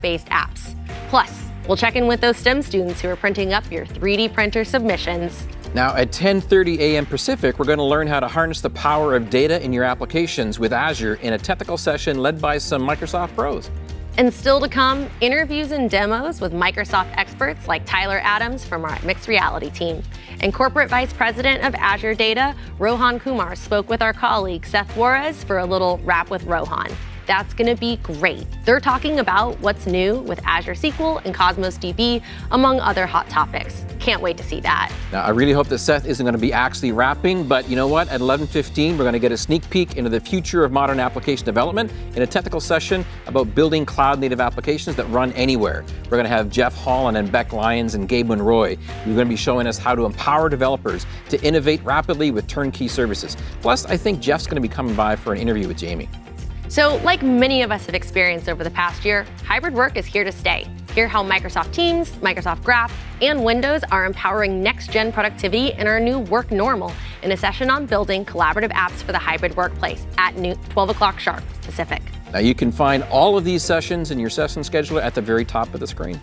based apps. Plus, we'll check in with those STEM students who are printing up your 3D printer submissions. Now, at 10:30 a.m. Pacific, we're going to learn how to harness the power of data in your applications with Azure in a technical session led by some Microsoft pros. And still to come, interviews and demos with Microsoft experts like Tyler Adams from our mixed reality team. And Corporate Vice President of Azure Data, Rohan Kumar, spoke with our colleague Seth Juarez for a little Wrap with Rohan. That's going to be great. They're talking about what's new with Azure SQL and Cosmos DB, among other hot topics. Can't wait to see that. Now, I really hope that Seth isn't going to be actually rapping, but you know what? At 11:15, we're going to get a sneak peek into the future of modern application development in a technical session about building cloud-native applications that run anywhere. We're going to have Jeff Holland and Beck Lyons and Gabe Monroy. Who are going to be showing us how to empower developers to innovate rapidly with turnkey services. Plus, I think Jeff's going to be coming by for an interview with Jamie. So, like many of us have experienced over the past year, hybrid work is here to stay. Hear how Microsoft Teams, Microsoft Graph, and Windows are empowering next-gen productivity in our new work normal in a session on building collaborative apps for the hybrid workplace at 12 o'clock sharp Pacific. Now, you can find all of these sessions in your session scheduler at the very top of the screen.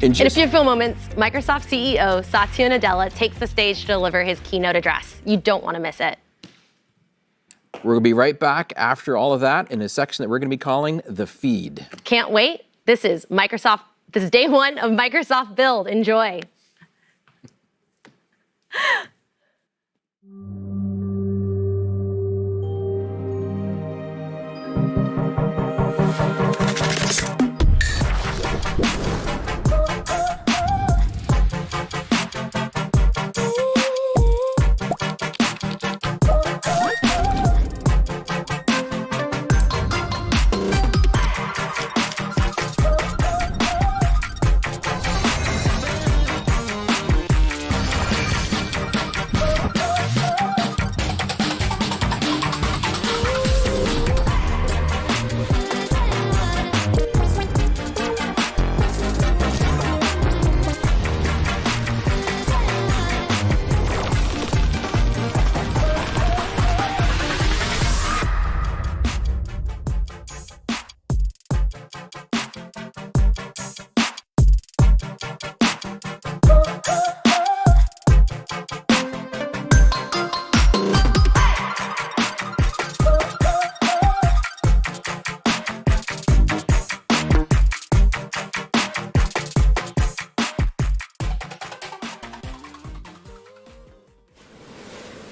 In a few moments, Microsoft CEO Satya Nadella takes the stage to deliver his keynote address. You don't want to miss it. We're going to be right back after all of that in a section that we're going to be calling The Feed. Can't wait. This is day one of Microsoft Build. Enjoy.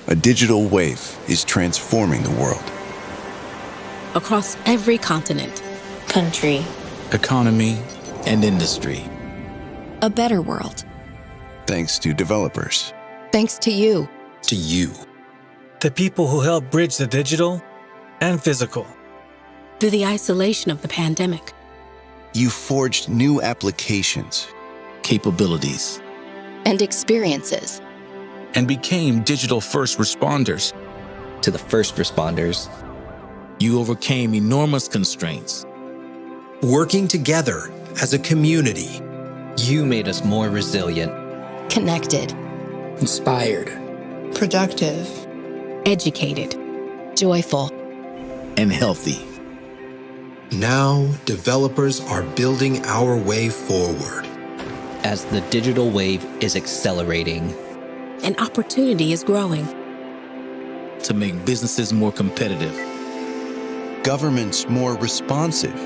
A digital wave is transforming the world. Across every continent, country, economy, and industry. A better world. Thanks to developers. Thanks to you. To you. The people who help bridge the digital and physical. Through the isolation of the pandemic. You forged new applications. Capabilities. And experiences. And became digital first responders. To the first responders. You overcame enormous constraints. Working together as a community. You made us more resilient. Connected. Inspired. Productive. Educated. Joyful. And healthy. Now, developers are building our way forward. As the digital wave is accelerating. An opportunity is growing. To make businesses more competitive. Governments more responsive.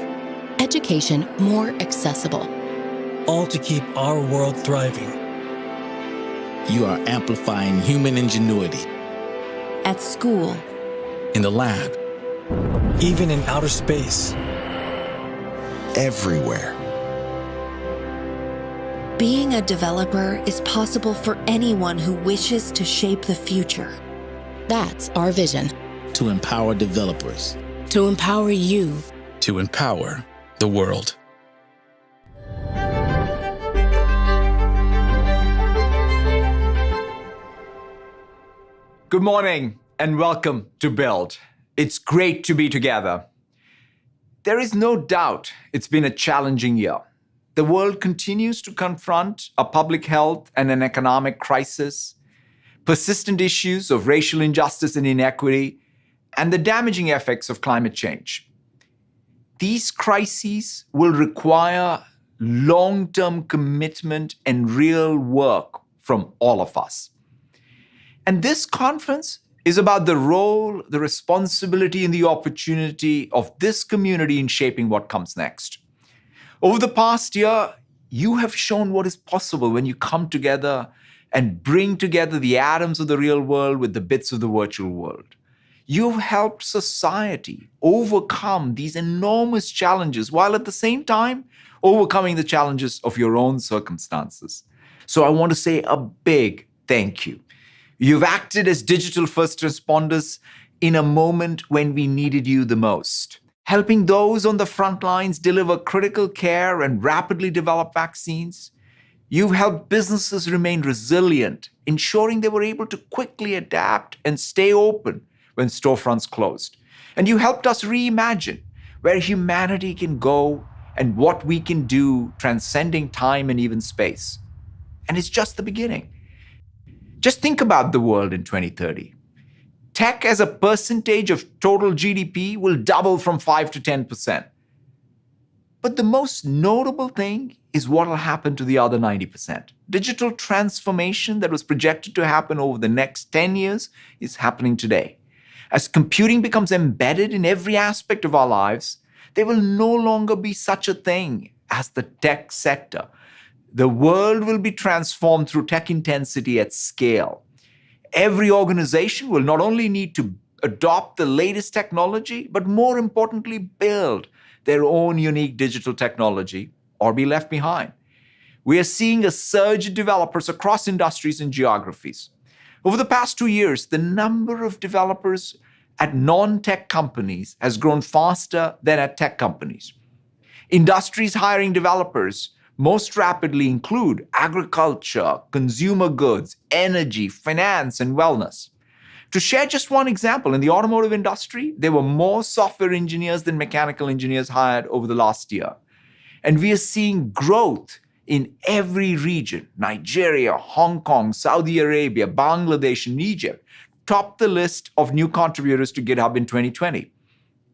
Education more accessible. All to keep our world thriving. You are amplifying human ingenuity. At school. In the lab. Even in outer space. Everywhere. Being a developer is possible for anyone who wishes to shape the future. That's our vision. To empower developers. To empower you. To empower the world. Good morning and welcome to Build. It's great to be together. There is no doubt it's been a challenging year. The world continues to confront a public health and an economic crisis, persistent issues of racial injustice and inequity, and the damaging effects of climate change. These crises will require long-term commitment and real work from all of us. And this conference is about the role, the responsibility, and the opportunity of this community in shaping what comes next. Over the past year, you have shown what is possible when you come together and bring together the atoms of the real world with the bits of the virtual world. You've helped society overcome these enormous challenges while at the same time overcoming the challenges of your own circumstances. So I want to say a big thank you. You've acted as digital first responders in a moment when we needed you the most, helping those on the front lines deliver critical care and rapidly develop vaccines. You've helped businesses remain resilient, ensuring they were able to quickly adapt and stay open when storefronts closed. And you helped us reimagine where humanity can go and what we can do, transcending time and even space. And it's just the beginning. Just think about the world in 2030. Tech as a percentage of total GDP will double from 5 to 10%. But the most notable thing is what will happen to the other 90%. Digital transformation that was projected to happen over the next 10 years is happening today. As computing becomes embedded in every aspect of our lives, there will no longer be such a thing as the tech sector. The world will be transformed through tech intensity at scale. Every organization will not only need to adopt the latest technology, but more importantly, build their own unique digital technology or be left behind. We are seeing a surge in developers across industries and geographies. Over the past 2 years, the number of developers at non-tech companies has grown faster than at tech companies. Industries hiring developers most rapidly include agriculture, consumer goods, energy, finance, and wellness. To share just one example, in the automotive industry, there were more software engineers than mechanical engineers hired over the last year. And we are seeing growth in every region. Nigeria, Hong Kong, Saudi Arabia, Bangladesh, and Egypt topped the list of new contributors to GitHub in 2020.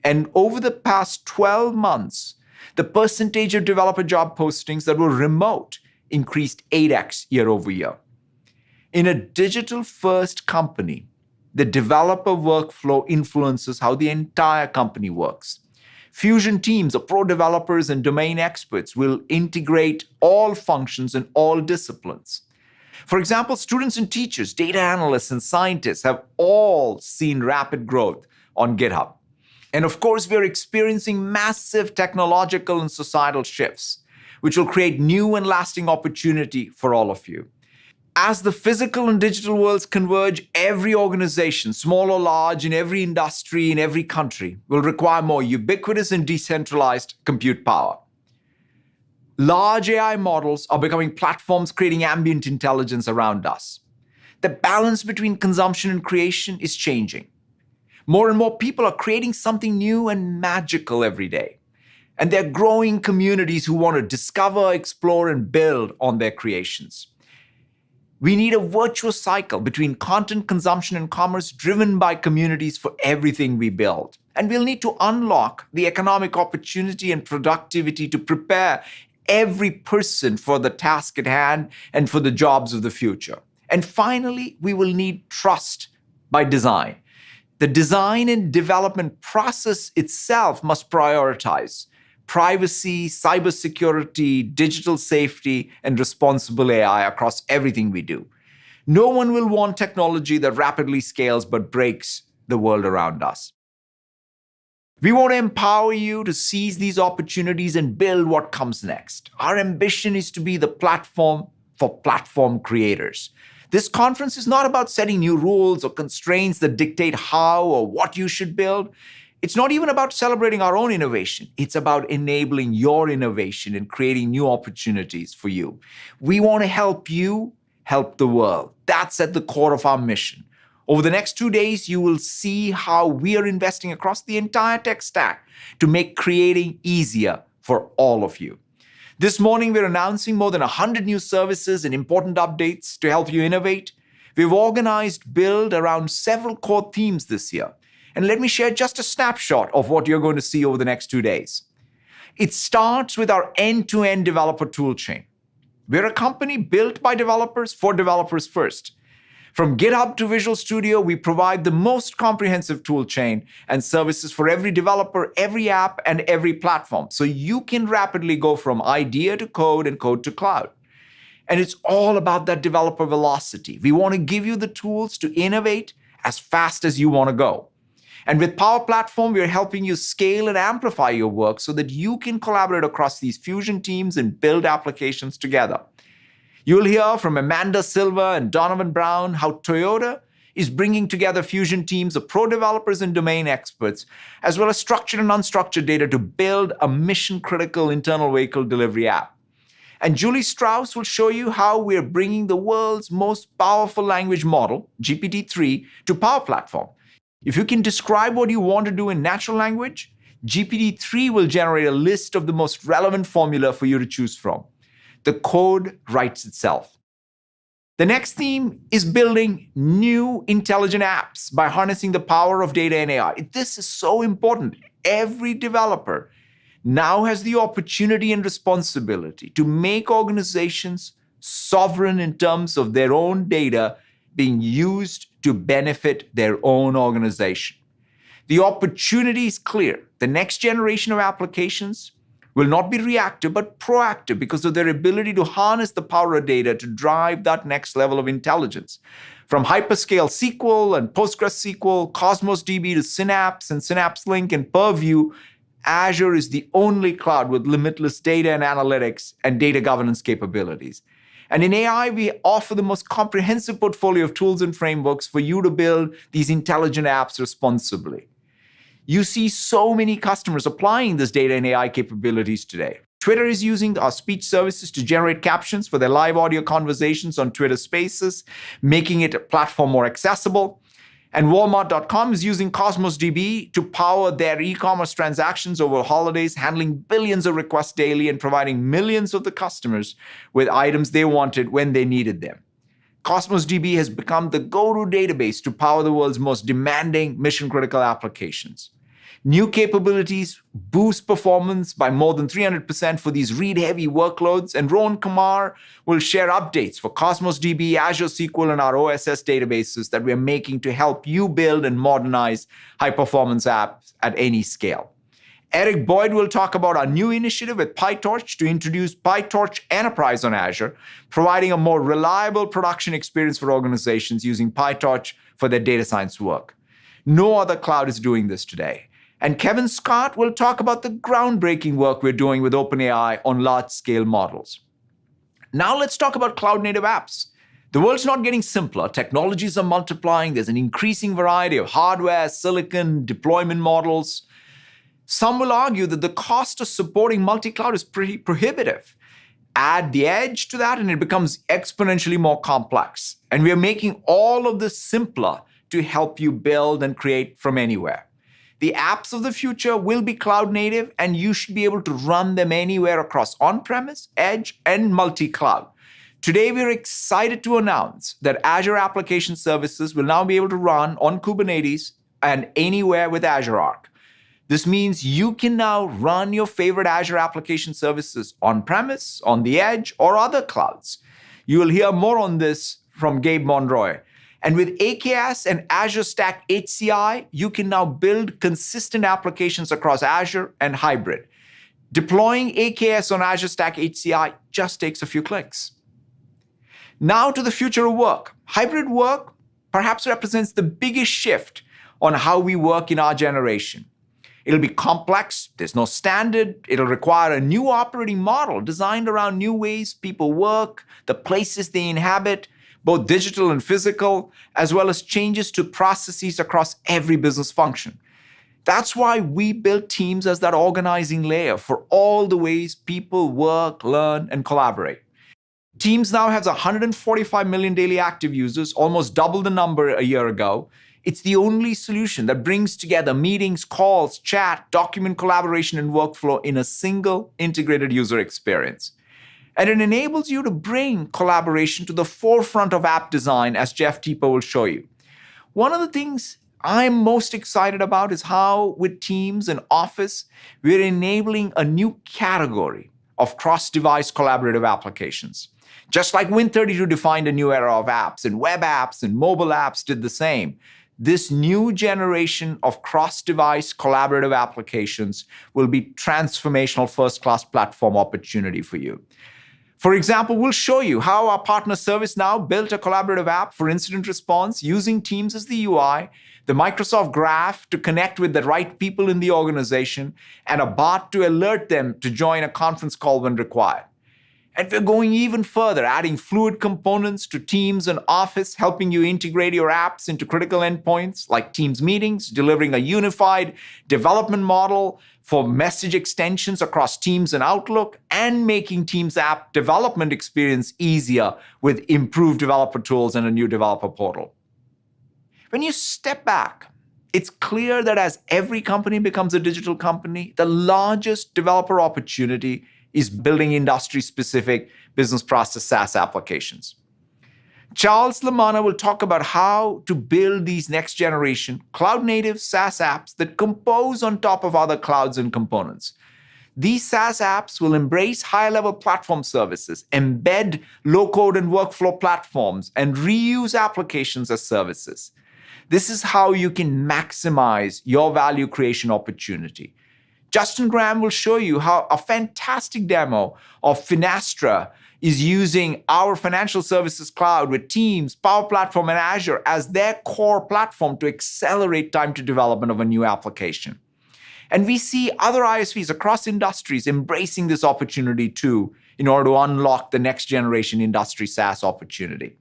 And over the past 12 months, the percentage of developer job postings that were remote increased 8x year over year. In a digital-first company, the developer workflow influences how the entire company works. Fusion teams of pro developers and domain experts will integrate all functions and all disciplines. For example, students and teachers, data analysts and scientists have all seen rapid growth on GitHub. And of course, we're experiencing massive technological and societal shifts, which will create new and lasting opportunity for all of you. As the physical and digital worlds converge, every organization, small or large, in every industry, in every country, will require more ubiquitous and decentralized compute power. Large AI models are becoming platforms creating ambient intelligence around us. The balance between consumption and creation is changing. More and more people are creating something new and magical every day. And there are growing communities who want to discover, explore, and build on their creations. We need a virtuous cycle between content consumption and commerce driven by communities for everything we build. And we'll need to unlock the economic opportunity and productivity to prepare every person for the task at hand and for the jobs of the future. And finally, we will need trust by design. The design and development process itself must prioritize privacy, cybersecurity, digital safety, and responsible AI across everything we do. No one will want technology that rapidly scales but breaks the world around us. We want to empower you to seize these opportunities and build what comes next. Our ambition is to be the platform for platform creators. This conference is not about setting new rules or constraints that dictate how or what you should build. It's not even about celebrating our own innovation. It's about enabling your innovation and creating new opportunities for you. We want to help you help the world. That's at the core of our mission. Over the next 2 days, you will see how we are investing across the entire tech stack to make creating easier for all of you. This morning, we're announcing more than 100 new services and important updates to help you innovate. We've organized Build around several core themes this year. And let me share just a snapshot of what you're going to see over the next 2 days. It starts with our end-to-end developer toolchain. We're a company built by developers for developers first. From GitHub to Visual Studio, we provide the most comprehensive toolchain and services for every developer, every app, and every platform. So you can rapidly go from idea to code and code to cloud. And it's all about that developer velocity. We want to give you the tools to innovate as fast as you want to go. And with Power Platform, we're helping you scale and amplify your work so that you can collaborate across these Fusion teams and build applications together. You'll hear from Amanda Silva and Donovan Brown how Toyota is bringing together Fusion teams of pro developers and domain experts, as well as structured and unstructured data to build a mission-critical internal vehicle delivery app. And Julie Strauss will show you how we're bringing the world's most powerful language model, GPT-3, to Power Platform. If you can describe what you want to do in natural language, GPT-3 will generate a list of the most relevant formula for you to choose from. The code writes itself. The next theme is building new intelligent apps by harnessing the power of data and AI. This is so important. Every developer now has the opportunity and responsibility to make organizations sovereign in terms of their own data being used to benefit their own organization. The opportunity is clear. The next generation of applications will not be reactive but proactive because of their ability to harness the power of data to drive that next level of intelligence. From hyperscale SQL and PostgreSQL, Cosmos DB to Synapse and Synapse Link and Purview, Azure is the only cloud with limitless data and analytics and data governance capabilities. And in AI, we offer the most comprehensive portfolio of tools and frameworks for you to build these intelligent apps responsibly. You see so many customers applying this data and AI capabilities today. Twitter is using our speech services to generate captions for their live audio conversations on Twitter Spaces, making it a platform more accessible. And Walmart.com is using Cosmos DB to power their e-commerce transactions over holidays, handling billions of requests daily and providing millions of the customers with items they wanted when they needed them. Cosmos DB has become the go-to database to power the world's most demanding mission-critical applications. New capabilities boost performance by more than 300% for these read-heavy workloads, and Rohan Kumar will share updates for Cosmos DB, Azure SQL, and our OSS databases that we're making to help you build and modernize high-performance apps at any scale. Eric Boyd will talk about our new initiative with PyTorch to introduce PyTorch Enterprise on Azure, providing a more reliable production experience for organizations using PyTorch for their data science work. No other cloud is doing this today. And Kevin Scott will talk about the groundbreaking work we're doing with OpenAI on large-scale models. Now let's talk about cloud-native apps. The world's not getting simpler. Technologies are multiplying. There's an increasing variety of hardware, silicon, deployment models. Some will argue that the cost of supporting multi-cloud is pretty prohibitive. Add the edge to that and it becomes exponentially more complex. And we're making all of this simpler to help you build and create from anywhere. The apps of the future will be cloud native, and you should be able to run them anywhere across on-premise, edge, and multi-cloud. Today, we're excited to announce that Azure Application Services will now be able to run on Kubernetes and anywhere with Azure Arc. This means you can now run your favorite Azure Application Services on-premise, on the edge, or other clouds. You will hear more on this from Gabe Monroy. And with AKS and Azure Stack HCI, you can now build consistent applications across Azure and hybrid. Deploying AKS on Azure Stack HCI just takes a few clicks. Now to the future of work. Hybrid work perhaps represents the biggest shift on how we work in our generation. It'll be complex, there's no standard, it'll require a new operating model designed around new ways people work, the places they inhabit, both digital and physical, as well as changes to processes across every business function. That's why we built Teams as that organizing layer for all the ways people work, learn, and collaborate. Teams now has 145 million daily active users, almost double the number a year ago. It's the only solution that brings together meetings, calls, chat, document collaboration, and workflow in a single integrated user experience. And it enables you to bring collaboration to the forefront of app design, as Jeff Teeper will show you. One of the things I'm most excited about is how, with Teams and Office, we're enabling a new category of cross-device collaborative applications. Just like Win32 defined a new era of apps, and web apps and mobile apps did the same, this new generation of cross-device collaborative applications will be transformational first-class platform opportunity for you. For example, we'll show you how our partner ServiceNow built a collaborative app for incident response using Teams as the UI, the Microsoft Graph to connect with the right people in the organization, and a bot to alert them to join a conference call when required. And we're going even further, adding fluid components to Teams and Office, helping you integrate your apps into critical endpoints like Teams meetings, delivering a unified development model for message extensions across Teams and Outlook, and making Teams app development experience easier with improved developer tools and a new developer portal. When you step back, it's clear that as every company becomes a digital company, the largest developer opportunity is building industry-specific business process SaaS applications. Charles Lamanna will talk about how to build these next-generation cloud-native SaaS apps that compose on top of other clouds and components. These SaaS apps will embrace high-level platform services, embed low-code and workflow platforms, and reuse applications as services. This is how you can maximize your value creation opportunity. Justin Graham will show you how a fantastic demo of Finastra is using our financial services cloud with Teams, Power Platform, and Azure as their core platform to accelerate time to development of a new application. And we see other ISVs across industries embracing this opportunity too in order to unlock the next generation industry SaaS opportunity.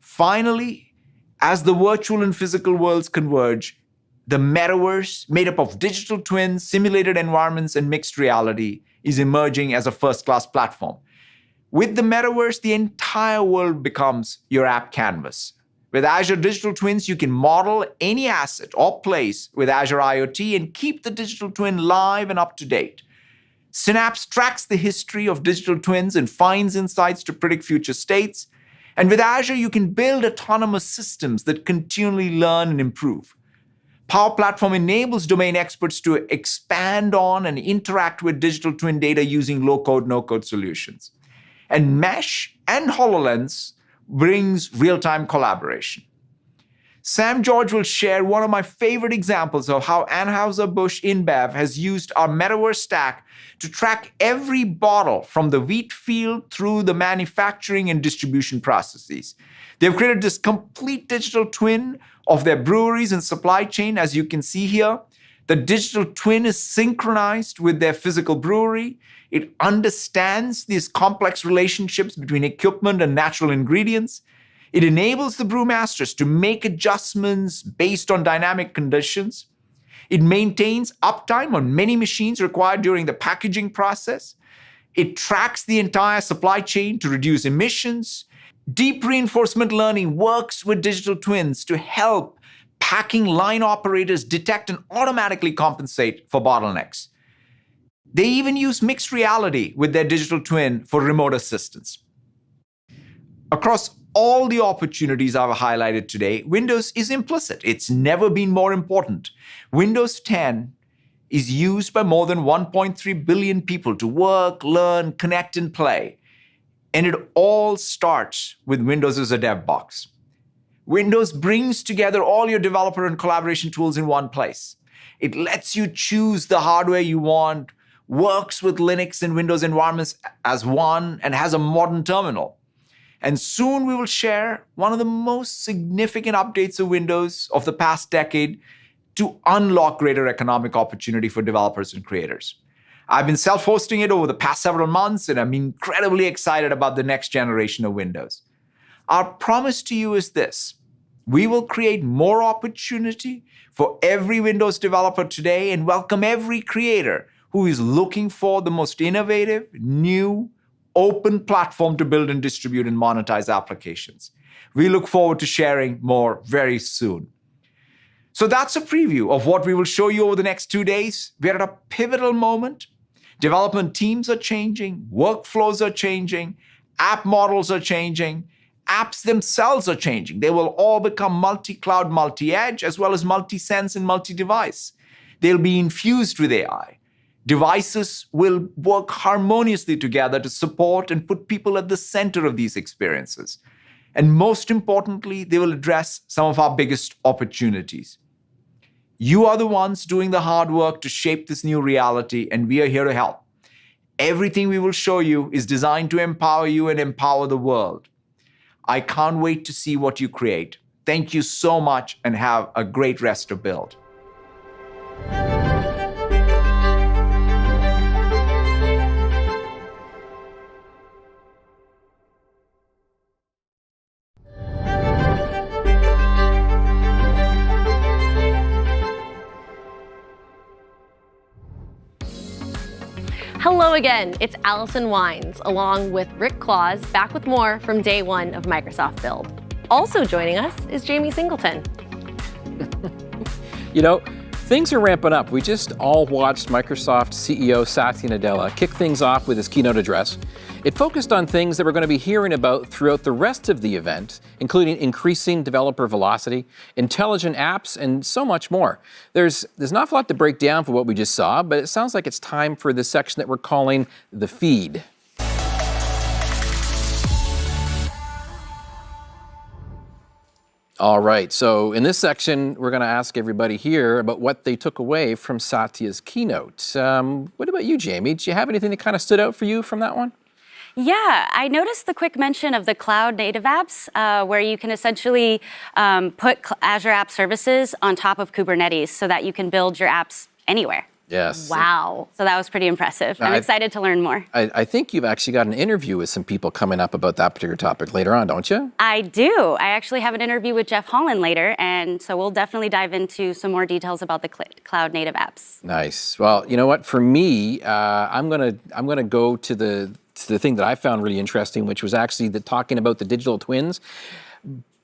Finally, as the virtual and physical worlds converge, the metaverse, made up of digital twins, simulated environments, and mixed reality, is emerging as a first-class platform. With the metaverse, the entire world becomes your app canvas. With Azure Digital Twins, you can model any asset or place with Azure IoT and keep the digital twin live and up to date. Synapse tracks the history of digital twins and finds insights to predict future states. And with Azure, you can build autonomous systems that continually learn and improve. Power Platform enables domain experts to expand on and interact with digital twin data using low-code, no-code solutions. And Mesh and HoloLens brings real-time collaboration. Sam George will share one of my favorite examples of how Anheuser-Busch InBev has used our metaverse stack to track every bottle from the wheat field through the manufacturing and distribution processes. They've created this complete digital twin of their breweries and supply chain, as you can see here. The digital twin is synchronized with their physical brewery. It understands these complex relationships between equipment and natural ingredients. It enables the brewmasters to make adjustments based on dynamic conditions. It maintains uptime on many machines required during the packaging process. It tracks the entire supply chain to reduce emissions. Deep reinforcement learning works with digital twins to help packing line operators detect and automatically compensate for bottlenecks. They even use mixed reality with their digital twin for remote assistance. Across all the opportunities I've highlighted today, Windows is implicit. It's never been more important. Windows 10 is used by more than 1.3 billion people to work, learn, connect, and play. And it all starts with Windows as a dev box. Windows brings together all your developer and collaboration tools in one place. It lets you choose the hardware you want, works with Linux and Windows environments as one, and has a modern terminal. And soon we will share one of the most significant updates of Windows of the past decade to unlock greater economic opportunity for developers and creators. I've been self-hosting it over the past several months, and I'm incredibly excited about the next generation of Windows. Our promise to you is this: we will create more opportunity for every Windows developer today and welcome every creator who is looking for the most innovative, new, open platform to build and distribute and monetize applications. We look forward to sharing more very soon. So that's a preview of what we will show you over the next 2 days. We're at a pivotal moment. Development teams are changing, workflows are changing, app models are changing, Apps themselves are changing. They will all become multi-cloud, multi-edge, as well as multi-sense and multi-device. They'll be infused with AI. Devices will work harmoniously together to support and put people at the center of these experiences. And most importantly, they will address some of our biggest opportunities. You are the ones doing the hard work to shape this new reality, and we are here to help. Everything we will show you is designed to empower you and empower the world. I can't wait to see what you create. Thank you so much and have a great rest of Build. Hello again, it's Allison Wines, along with Rick Claus, back with more from day one of Microsoft Build. Also joining us is Jamie Singleton. You know, things are ramping up. We just all watched Microsoft CEO Satya Nadella kick things off with his keynote address. It focused on things that we're going to be hearing about throughout the rest of the event, including increasing developer velocity, intelligent apps, and so much more. There's an awful lot to break down for what we just saw, but it sounds like it's time for this section that we're calling the feed. All right, so in this section, we're going to ask everybody here about what they took away from Satya's keynote. What about you, Jamie? Did you have anything that kind of stood out for you from that one? Yeah, I noticed the quick mention of the cloud native apps, where you can essentially put Azure App Services on top of Kubernetes so that you can build your apps anywhere. Yes. Wow. So that was pretty impressive. I'm excited to learn more. I think you've actually got an interview with some people coming up about that particular topic later on, don't you? I do. I actually have an interview with Jeff Holland later, and so we'll definitely dive into some more details about the cloud native apps. Nice. Well, you know what? For me, I'm gonna go to the thing that I found really interesting, which was actually talking about the digital twins.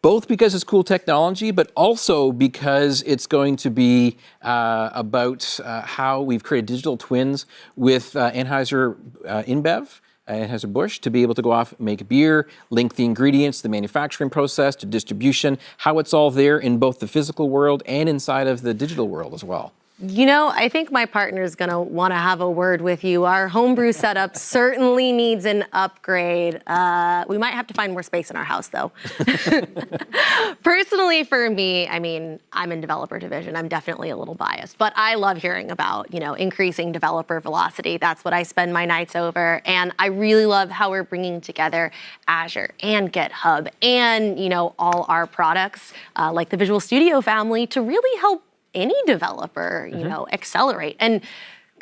Both because it's cool technology, but also because it's going to be about how we've created digital twins with Anheuser-Busch, to be able to go off and make beer, link the ingredients, the manufacturing process to distribution, how it's all there in both the physical world and inside of the digital world as well. You know, I think my partner's gonna wanna have a word with you. Our homebrew setup certainly needs an upgrade. We might have to find more space in our house though. Personally for me, I mean, I'm in developer division. I'm definitely a little biased, but I love hearing about, increasing developer velocity. That's what I spend my nights over. And I really love how we're bringing together Azure and GitHub and, all our products like the Visual Studio family to really help any developer, accelerate. And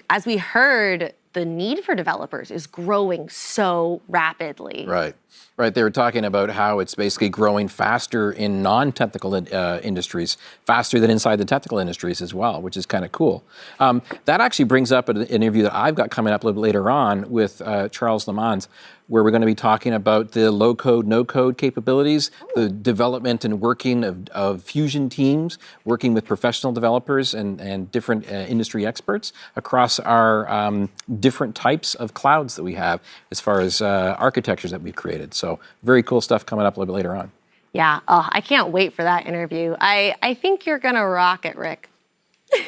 as we heard, the need for developers is growing so rapidly. Right. They were talking about how it's basically growing faster in non-technical industries, faster than inside the technical industries as well, which is kind of cool. That actually brings up an interview that I've got coming up a little bit later on with Charles Lemans, where we're going to be talking about the low-code, no-code capabilities, the development and working of fusion teams, working with professional developers and different industry experts across our different types of clouds that we have as far as architectures that we've created. So very cool stuff coming up a little bit later on. Yeah, I can't wait for that interview. I think you're going to rock it, Rick.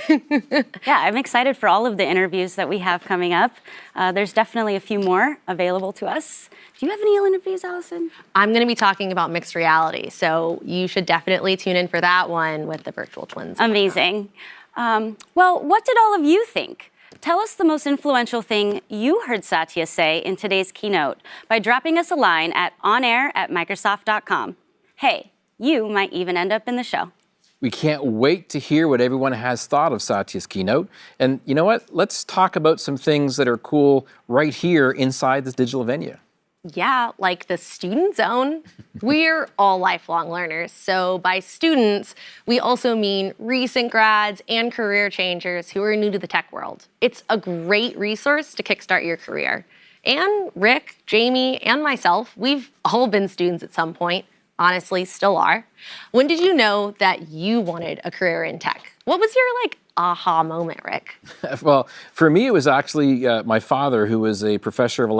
Yeah, I'm excited for all of the interviews that we have coming up. There's definitely a few more available to us. Do you have any interviews, Allison? I'm going to be talking about mixed reality, so you should definitely tune in for that one with the virtual twins. Amazing. Well, what did all of you think? Tell us the most influential thing you heard Satya say in today's keynote by dropping us a line at onair@microsoft.com. Hey, you might even end up in the show. We can't wait to hear what everyone has thought of Satya's keynote. And you know what? Let's talk about some things that are cool right here inside this digital venue. Yeah, like the student zone. We're all lifelong learners. So by students, we also mean recent grads and career changers who are new to the tech world. It's a great resource to kickstart your career. And Rick, Jamie, and myself, we've all been students at some point. Honestly, still are. When did you know that you wanted a career in tech? What was your aha moment, Rick? Well, for me, it was actually my father, who was a professor of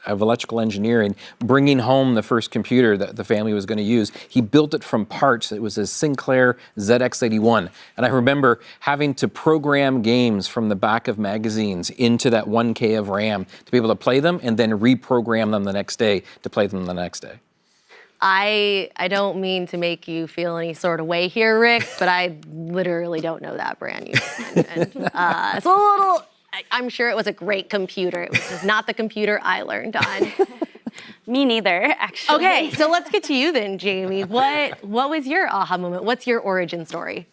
of electrical engineering, bringing home the first computer that the family was going to use. He built it from parts. It was a Sinclair ZX81. And I remember having to program games from the back of magazines into that 1K of RAM to be able to play them and then reprogram them the next day to play them the next day. I don't mean to make you feel any sort of way here, Rick, but I literally don't know that brand you just mentioned. It's a little, I'm sure it was a great computer. It was just not the computer I learned on. Me neither, actually. Okay, so let's get to you then, Jamie. What was your aha moment? What's your origin story?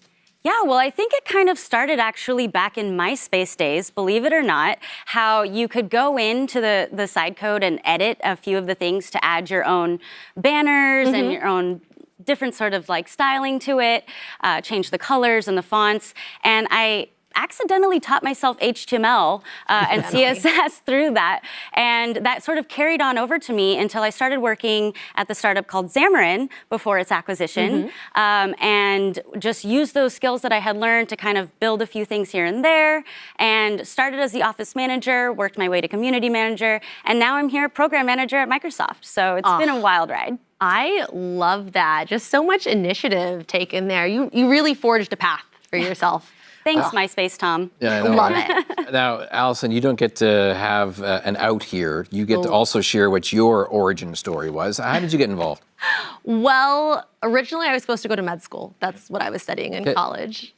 Yeah, well, I think it kind of started actually back in MySpace days, believe it or not, how you could go into the side code and edit a few of the things to add your own banners and your own different sort of like styling to it, change the colors and the fonts. And I accidentally taught myself HTML and CSS through that. And that sort of carried on over to me until I started working at the startup called Xamarin before its acquisition, and just used those skills that I had learned to kind of build a few things here and there, and started as the office manager, worked my way to community manager, and now I'm here program manager at Microsoft. So it's been a wild ride. I love that. Just so much initiative taken there. You really forged a path for yourself. Thanks, MySpace, Tom. Yeah, I know. Love it. Now, Allison, you don't get to have an out here. You get to also share what your origin story was. How did you get involved? Well, originally I was supposed to go to med school. That's what I was studying in college.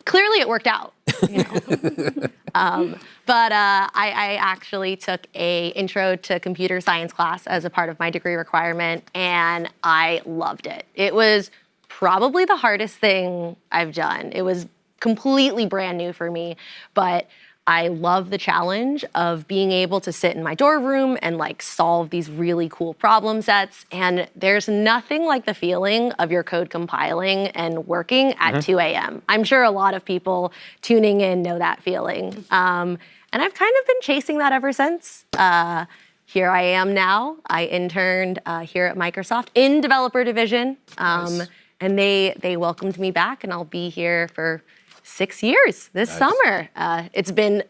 Clearly it worked out, you know. But I actually took a intro to computer science class as a part of my degree requirement, and I loved it. It was probably the hardest thing I've done. It was completely brand new for me, but I love the challenge of being able to sit in my dorm room and like solve these really cool problem sets. And there's nothing like the feeling of your code compiling and working at 2 a.m. I'm sure a lot of people tuning in know that feeling. And I've kind of been chasing that ever since. Here I am now. I interned here at Microsoft in developer division. Nice. And they welcomed me back, and I'll be here for 6 years this summer. It's been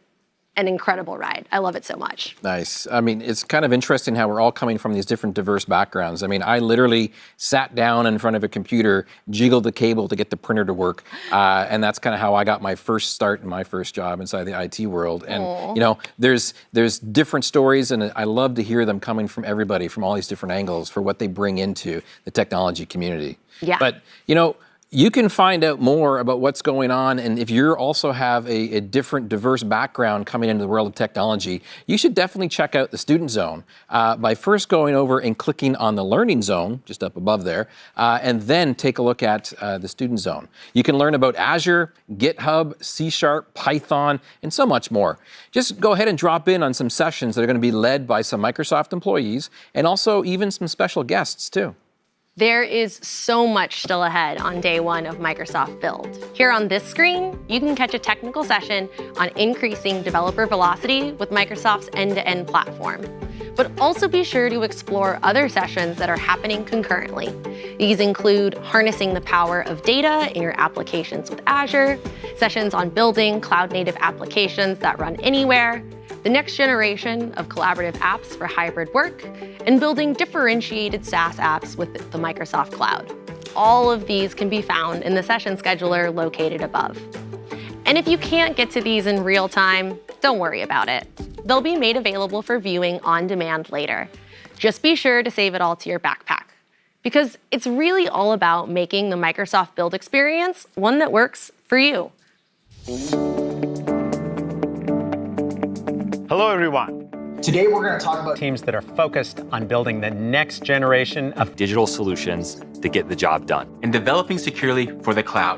an incredible ride. I love it so much. Nice. I mean, it's kind of interesting how we're all coming from these different diverse backgrounds. I mean, I literally sat down in front of a computer, jiggled the cable to get the printer to work, and that's kind of how I got my first start in my first job inside the IT world. And you know, there's different stories, and I love to hear them coming from everybody from all these different angles for what they bring into the technology community. Yeah. But you know, you can find out more about what's going on, and if you also have a different, diverse background coming into the world of technology, you should definitely check out the Student Zone by first going over and clicking on the Learning Zone, just up above there, and then take a look at the Student Zone. You can learn about Azure, GitHub, C#, Python, and so much more. Just go ahead and drop in on some sessions that are going to be led by some Microsoft employees, and also even some special guests, too. There is so much still ahead on day one of Microsoft Build. Here on this screen, you can catch a technical session on increasing developer velocity with Microsoft's end-to-end platform. But also be sure to explore other sessions that are happening concurrently. These include harnessing the power of data in your applications with Azure, sessions on building cloud-native applications that run anywhere, the next generation of collaborative apps for hybrid work, and building differentiated SaaS apps with the Microsoft Cloud. All of these can be found in the session scheduler located above. And if you can't get to these in real time, don't worry about it. They'll be made available for viewing on demand later. Just be sure to save it all to your backpack, because it's really all about making the Microsoft Build experience one that works for you. Hello, everyone. Today, we're going to talk about teams that are focused on building the next generation of digital solutions to get the job done and developing securely for the cloud.